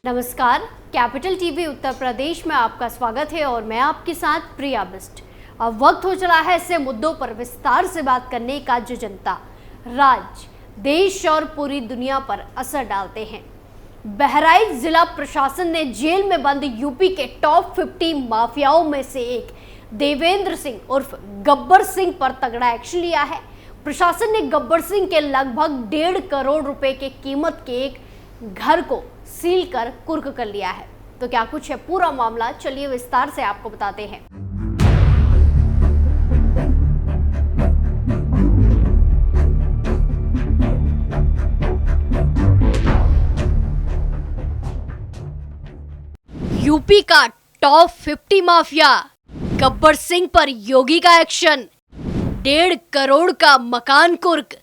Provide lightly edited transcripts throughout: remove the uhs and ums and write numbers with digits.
नमस्कार, capital TV Uttar Pradesh में आपका स्वागत है और मैं आपके साथ प्रिया बिस्ट। अब वक्त हो चला है ऐसे मुद्दों पर विस्तार से बात करने का जो जनता, राज्य, देश और पूरी दुनिया पर असर डालते हैं। बहराइच जिला प्रशासन ने जेल में बंद यूपी के टॉप 50 माफियाओं में से एक देवेंद्र सिंह उर्फ गब्बर सिंह पर तगड़ा एक्शन लिया है। प्रशासन ने गब्बर सिंह के लगभग 1.5 करोड़ रुपए के कीमत के एक घर को सील कर कुर्क कर लिया है। तो क्या कुछ है पूरा मामला, चलिए विस्तार से आपको बताते हैं। यूपी का टॉप 50 माफिया गब्बर सिंह पर योगी का एक्शन, 1.5 करोड़ का मकान कुर्क,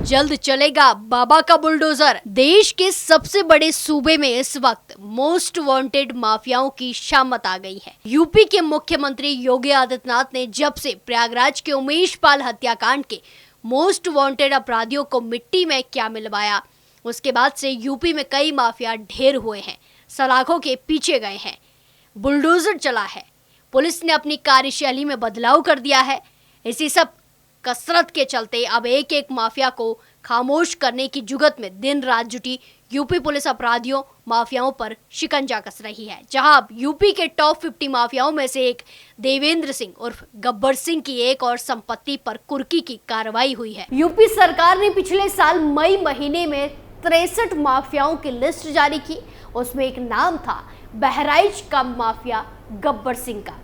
जल्द चलेगा बाबा का बुलडोजर। देश के सबसे बड़े सूबे में इस वक्त मोस्ट वांटेड माफियाओं की शामत आ गई है। यूपी के मुख्यमंत्री योगी आदित्यनाथ ने जब से प्रयागराज के उमेश पाल हत्याकांड के मोस्ट वांटेड अपराधियों को मिट्टी में क्या मिलवाया, उसके बाद से यूपी में कई माफिया ढेर हुए हैं, सलाखों के पीछे गए हैं, बुलडोजर चला है। पुलिस ने अपनी कार्यशैली में बदलाव कर दिया है। इसी सब कसरत के चलते अब एक एक माफिया को खामोश करने की जुगत में दिन रात जुटी यूपी पुलिस अपराधियों माफियाओं पर शिकंजा कस रही है। जहां अब यूपी के टॉप 50 माफियाओं में से एक देवेंद्र सिंह उर्फ गब्बर सिंह की एक और संपत्ति पर कुर्की की कार्रवाई हुई है। यूपी सरकार ने पिछले साल मई महीने में 63 माफियाओं की लिस्ट जारी की। उसमें एक नाम था बहराइच का माफिया गब्बर सिंह का।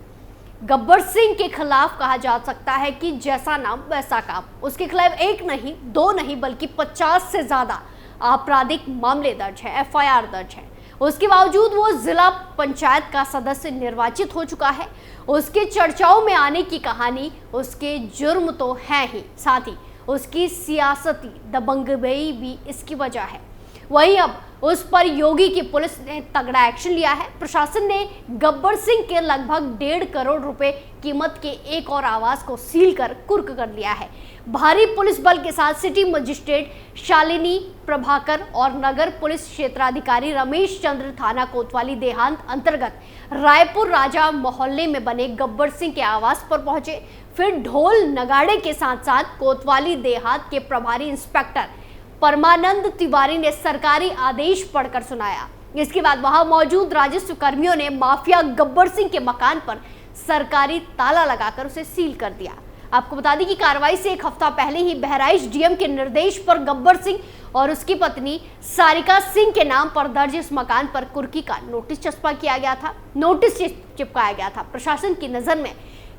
गब्बर सिंह के खिलाफ कहा जा सकता है कि जैसा नाम वैसा काम। उसके खिलाफ एक नहीं, दो नहीं, बल्कि 50 से ज्यादा आपराधिक मामले दर्ज है, एफआईआर दर्ज है। उसके बावजूद वो जिला पंचायत का सदस्य निर्वाचित हो चुका है। उसके चर्चाओं में आने की कहानी उसके जुर्म तो है ही, साथ ही उसकी सियासती दबंगई भी इसकी वजह है। वहीं अब उस पर योगी की पुलिस ने तगड़ा एक्शन लिया है। प्रशासन ने गब्बर सिंह के लगभग 1.5 करोड़ रुपए कीमत के एक और आवास को सील कर कुर्क कर लिया है। भारी पुलिस बल के साथ सिटी मजिस्ट्रेट शालिनी प्रभाकर और नगर पुलिस क्षेत्राधिकारी रमेश चंद्र थाना कोतवाली देहात अंतर्गत रायपुर राजा मोहल्ले में बने गब्बर सिंह के आवास पर पहुंचे। फिर ढोल नगाड़े के साथ साथ कोतवाली देहात के प्रभारी इंस्पेक्टर परमानंद तिवारी ने सरकारी आदेश पढ़कर सुनाया। इसके बाद वहां मौजूद राजस्व कर्मियों ने माफिया गब्बर सिंह के मकान पर सरकारी ताला लगाकर उसे सील कर दिया। आपको बता दें कि कार्रवाई से एक हफ्ता पहले ही बहराइच डीएम के निर्देश पर गब्बर सिंह और उसकी पत्नी सारिका सिंह के नाम पर दर्ज इस मकान पर कुर्की का नोटिस चिपकाया गया था। प्रशासन की नजर में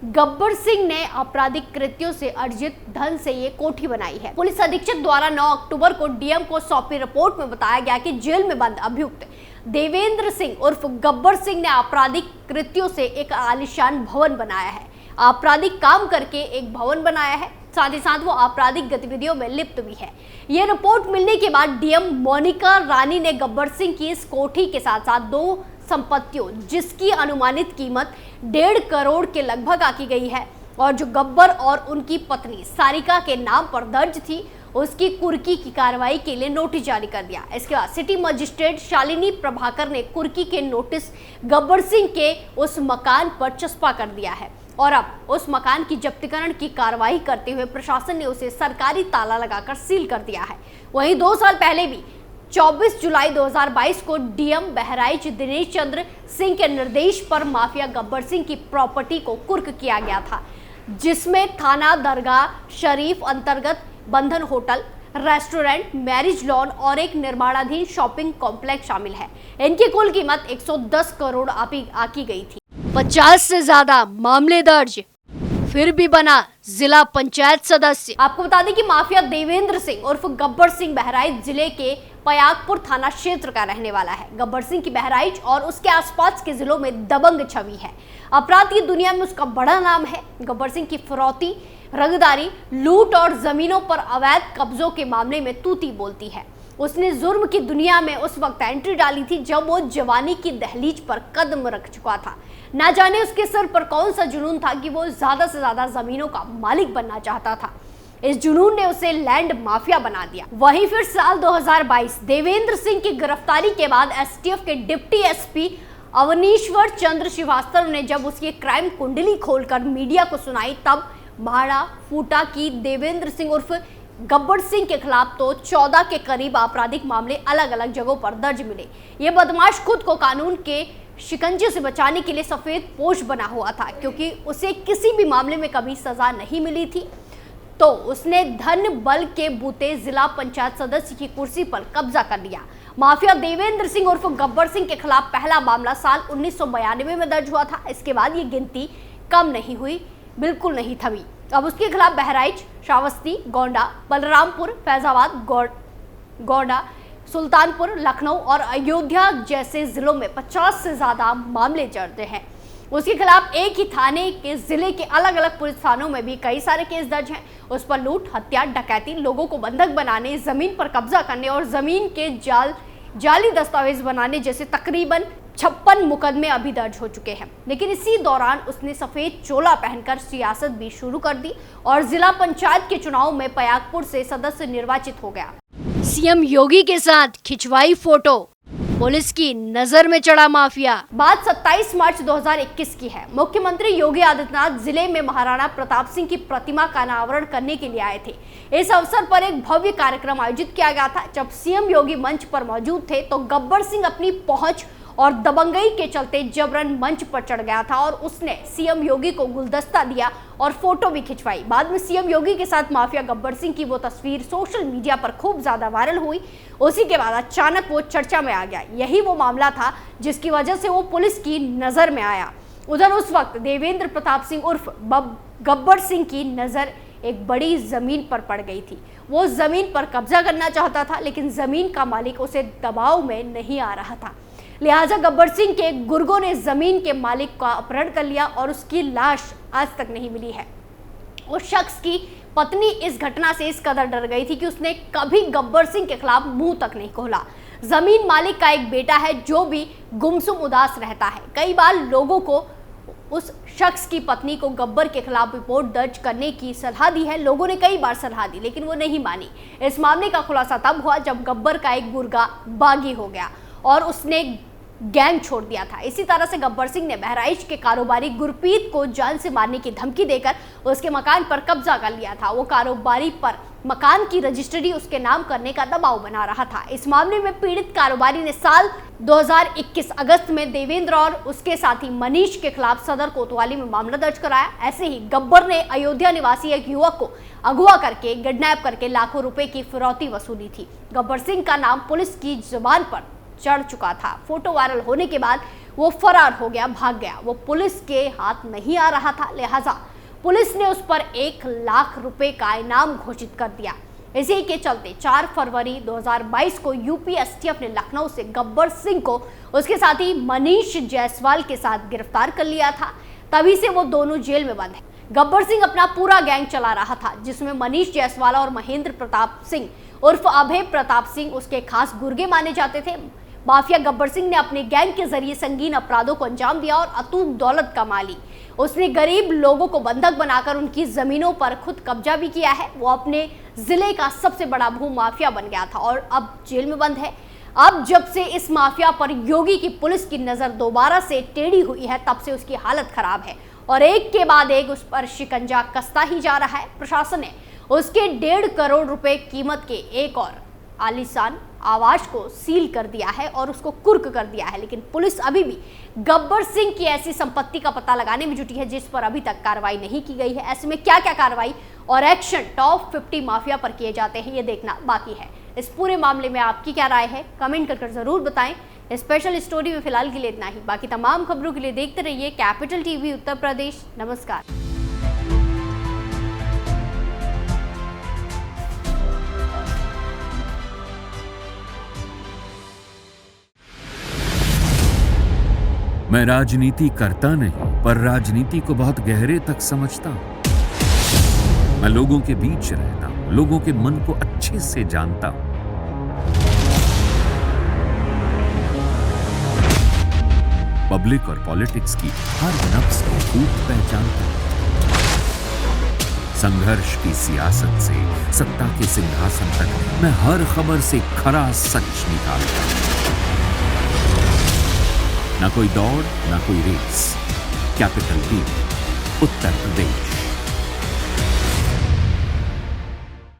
गब्बर सिंह ने आपराधिक कृत्यों से अर्जित धन से ये कोठी बनाई है। पुलिस अधीक्षक द्वारा 9 अक्टूबर को डीएम को सौंपी रिपोर्ट में बताया गया कि जेल में बंद अभियुक्त देवेंद्र सिंह उर्फ गब्बर सिंह ने आपराधिक कृत्यों से एक आलीशान भवन बनाया है, आपराधिक काम करके एक भवन बनाया है, साथ ही साथ वो आपराधिक गतिविधियों में लिप्त भी है। ये रिपोर्ट मिलने के बाद डीएम मोनिका रानी ने गब्बर सिंह की इस कोठी के साथ साथ 2 संपत्तियों जिसकी अनुमानित कीमत 1.5 करोड़ के लगभग आकी गई है और जो गब्बर और उनकी पत्नी सारिका के नाम पर दर्ज थी, उसकी कुर्की की कार्रवाई के लिए नोटिस जारी कर दिया। इसके बाद सिटी मजिस्ट्रेट शालिनी प्रभाकर ने कुर्की के नोटिस गब्बर सिंह के उस मकान पर चस्पा कर दिया है और अब उस मकान की जब्तीकरण की कार्रवाई करते हुए प्रशासन ने उसे सरकारी ताला लगाकर सील कर दिया है। वहीं 2 साल पहले भी 24 जुलाई 2022 को डीएम बहराइच दिनेश चंद्र सिंह के निर्देश पर माफिया गब्बर सिंह की प्रॉपर्टी को कुर्क किया गया था, जिसमें थाना दरगाह शरीफ अंतर्गत बंधन होटल, रेस्टोरेंट, मैरिज लॉन और एक निर्माणाधीन शॉपिंग कॉम्प्लेक्स शामिल है। इनकी कुल कीमत 110 करोड़ आकी गई थी। 50 से ज्यादा मामले दर्ज, फिर भी बना जिला पंचायत सदस्य। आपको बता दें कि माफिया देवेंद्र सिंह उर्फ गब्बर सिंह बहराइच जिले के पयागपुर थाना क्षेत्र का रहने वाला है। गब्बर सिंह की बहराइच और उसके आसपास के जिलों में दबंग छवि है। अपराध की दुनिया में उसका बड़ा नाम है। गब्बर सिंह की फिरौती, रंगदारी, लूट और जमीनों पर अवैध कब्जों के मामले में तूती बोलती है। उसने जुर्म की दुनिया में उस वक्त एंट्री डाली थी जब वो जवानी की दहलीज पर कदम रख चुका था। ना जाने उसके सर पर कौन सा जुनून था कि वो ज्यादा से ज्यादा जमीनों का मालिक बनना चाहता था। इस जुनून ने उसे लैंड माफिया बना दिया। वहीं फिर साल 2022 देवेंद्र सिंह की गिरफ्तारी के बाद एसटीएफ के डिप्टी एसपी अवनीश्वर चंद्र श्रीवास्तव ने जब उसकी क्राइम कुंडली खोलकर मीडिया को सुनाई, तब भाड़ा फूटा कि देवेंद्र सिंह उर्फ गब्बर सिंह के खिलाफ तो 14 के करीब आपराधिक मामले अलग अलग जगहों पर दर्ज मिले। ये बदमाश खुद को कानून के शिकंजे से बचाने के लिए सफेद पोश बना हुआ था, क्योंकि उसे किसी भी मामले में कभी सजा नहीं मिली थी। तो उसने धन बल के बूते जिला पंचायत सदस्य की कुर्सी पर कब्जा कर लिया। माफिया देवेंद्र सिंह उर्फ गब्बर सिंह के खिलाफ पहला मामला साल 1992 में दर्ज हुआ था। इसके बाद ये गिनती कम नहीं हुई, बिल्कुल नहीं थमी। अब उसके खिलाफ बहराइच, श्रावस्ती, गोंडा, बलरामपुर, फैजाबाद, गोंडा, सुल्तानपुर, लखनऊ और अयोध्या जैसे जिलों में 50 से ज्यादा मामले दर्ज हैं। उसके खिलाफ एक ही थाने के जिले के अलग अलग पुलिस थानों में भी कई सारे केस दर्ज हैं। उस पर लूट, हत्या, डकैती, लोगों को बंधक बनाने, जमीन पर कब्जा करने और जमीन के जाली दस्तावेज बनाने जैसे तकरीबन 56 मुकदमे अभी दर्ज हो चुके हैं। लेकिन इसी दौरान उसने सफेद चोला पहनकर सियासत भी शुरू कर दी और जिला पंचायत के चुनाव में पयागपुर से सदस्य निर्वाचित हो गया। सीएम योगी के साथ खिंचवाई फोटो, पुलिस की नजर में चढ़ा माफिया। बात 27 मार्च 2021 की है। मुख्यमंत्री योगी आदित्यनाथ जिले में महाराणा प्रताप सिंह की प्रतिमा का अनावरण करने के लिए आए थे। इस अवसर पर एक भव्य कार्यक्रम आयोजित किया गया था। जब सीएम योगी मंच पर मौजूद थे तो गब्बर सिंह अपनी पहुंच और दबंगई के चलते जबरन मंच पर चढ़ गया था और उसने सीएम योगी को गुलदस्ता दिया और फोटो भी खिंचवाई। बाद में सीएम योगी के साथ माफिया गब्बर सिंह की वो तस्वीर सोशल मीडिया पर खूब ज्यादा वायरल हुई। उसी के बाद अचानक वो चर्चा में आ गया। यही वो मामला था जिसकी वजह से वो पुलिस की नजर में आया। उधर उस वक्त देवेंद्र प्रताप सिंह उर्फ गब्बर सिंह की नजर एक बड़ी जमीन पर पड़ गई थी। वो जमीन पर कब्जा करना चाहता था, लेकिन जमीन का मालिक उसे दबाव में नहीं आ रहा था। लिहाजा गब्बर सिंह के गुर्गों ने जमीन के मालिक का अपहरण कर लिया और उसकी लाश आज तक नहीं मिली है। उस शख्स की पत्नी इस घटना से इस कदर डर गई थी कि उसने कभी गब्बर सिंह के खिलाफ मुंह तक नहीं खोला। जमीन मालिक का एक बेटा है जो भी गुमसुम उदास रहता है। कई बार लोगों को उस शख्स की पत्नी को गब्बर के खिलाफ रिपोर्ट दर्ज करने की सलाह दी है। लोगों ने कई बार सलाह दी, लेकिन वो नहीं मानी। इस मामले का खुलासा तब हुआ जब गब्बर का एक गुर्गा बागी हो गया और उसने गैंग छोड़ दिया था। इसी तरह से गब्बर सिंह ने बहराइच के कारोबारी गुरप्रीत को जान से मारने की धमकी देकर उसके मकान पर कब्जा कर लिया था। वो कारोबारी पर मकान की रजिस्ट्री उसके नाम करने का दबाव बना रहा था। इस मामले में पीड़ित कारोबारी ने साल 2021 अगस्त में देवेंद्र और उसके साथी मनीष के खिलाफ सदर कोतवाली में मामला दर्ज कराया। ऐसे ही गब्बर ने अयोध्या निवासी एक युवक को अगवा करके किडनैप करके लाखों रुपए की फिरौती वसूली थी। गब्बर सिंह का नाम पुलिस की जुबान पर चढ़ चुका था। फोटो वायरल होने के बाद वो फरार हो गया, भाग गया। वो पुलिस के हाथ नहीं आ रहा था, लिहाजा पुलिस ने उस पर 1 लाख रुपए का इनाम घोषित कर दिया। इसी के चलते 4 फरवरी 2022 को यूपी एसटीएफ ने लखनऊ से गब्बर सिंह को उसके साथी मनीष जायसवाल के साथ गिरफ्तार कर लिया था। तभी से वो दोनों जेल में बंद है। गब्बर सिंह अपना पूरा गैंग चला रहा था, जिसमें मनीष जायसवाल और महेंद्र प्रताप सिंह उर्फ अभय प्रताप सिंह उसके खास गुर्गे माने जाते थे। माफिया गब्बर सिंह ने अपने गैंग के जरिए संगीन अपराधों को अंजाम दिया और अतुल दौलत कमा ली। उसने गरीब लोगों को बंधक बनाकर उनकी जमीनों पर खुद कब्जा भी किया है। वो अपने जिले का सबसे बड़ा भू माफिया बन गया था और अब जेल में बंद है। अब जब से इस माफिया पर योगी की पुलिस की नजर दोबारा से टेढ़ी हुई है, तब से उसकी हालत खराब है और एक के बाद एक उस पर शिकंजा कसता ही जा रहा है। प्रशासन ने उसके 1.5 करोड़ रुपए कीमत के एक और आलीशान आवास को सील कर दिया है और उसको कुर्क कर दिया है। लेकिन पुलिस अभी भी गब्बर सिंह की ऐसी संपत्ति का पता लगाने में जुटी है जिस पर अभी तक कार्रवाई नहीं की गई है। ऐसे में क्या क्या कार्रवाई और एक्शन टॉप 50 माफिया पर किए जाते हैं, ये देखना बाकी है। इस पूरे मामले में आपकी क्या राय है, कमेंट कर जरूर बताएं। स्पेशल स्टोरी में फिलहाल के लिए इतना ही। बाकी तमाम खबरों के लिए देखते रहिए कैपिटल टीवी उत्तर प्रदेश। नमस्कार। मैं राजनीति करता नहीं, पर राजनीति को बहुत गहरे तक समझता हूं। मैं लोगों के बीच रहता हूं, लोगों के मन को अच्छे से जानता हूं। पब्लिक और पॉलिटिक्स की हर नब्ज को खूब पहचानता हूं। संघर्ष की सियासत से सत्ता के सिंहासन तक मैं हर खबर से खरा सच निकालता हूं। न कोई दौड़, न कोई race. Capital T, Uttar Pradesh.